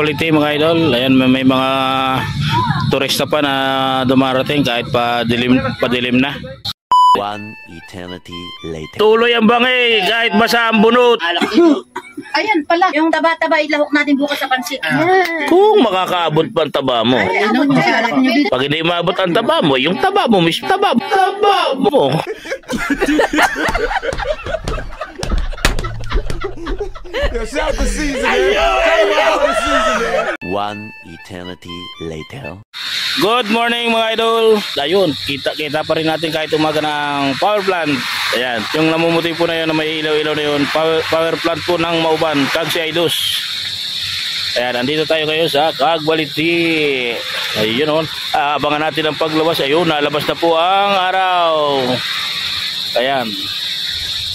Cagbalite mga idol. Ayan, may mga turista pa na dumarating kahit padilim na. One eternity later. Tuloy ang bangay kahit basa ang bunot. Ayan pala, yung taba-taba ilahok natin bukas sa pansit. Kung makakaabot pa ang taba mo. Pag hindi maabot ang taba mo, yung taba mo, taba mo. One eternity later. Good morning mga idol. Ayun, kita pa rin natin kahit umaga ng power plant. Ayan, yung namumuti po na yun na may ilaw-ilaw na yun, power plant po ng Mauban, Cagsiaydos. Ayan, andito tayo kayo sa Cagbalite. Ayun, abangan natin ang paglabas. Ayun, nalabas na po ang araw. Ayan,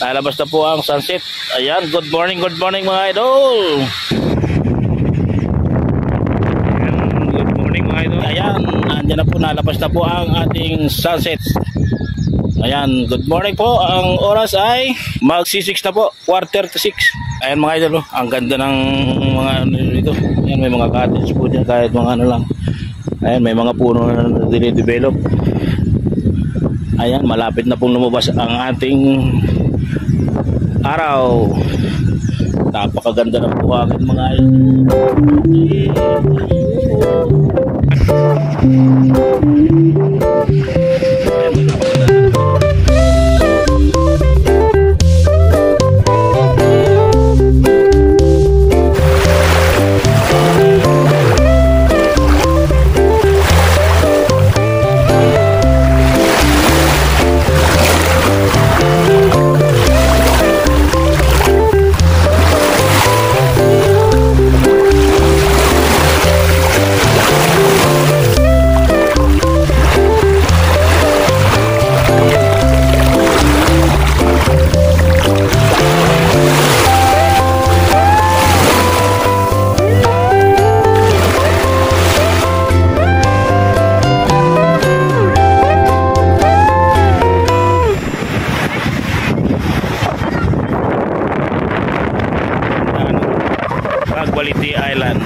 nalabas na po ang sunset. Ayan, good morning mga idol. Ayan, nandiyan na po, nalabas na po ang ating sunset. Ayan, good morning po. Ang oras ay magsi-6 na po, 5:45. Ayan mga idol, ang ganda ng mga ano dito. Ayan, may mga cottage po dyan kahit mga ano lang. Ayan, may mga puno na dinidevelop. Ayan, malapit na pong lumabas ang ating araw. Napakaganda na po agad mga idol. Cagbalite Island.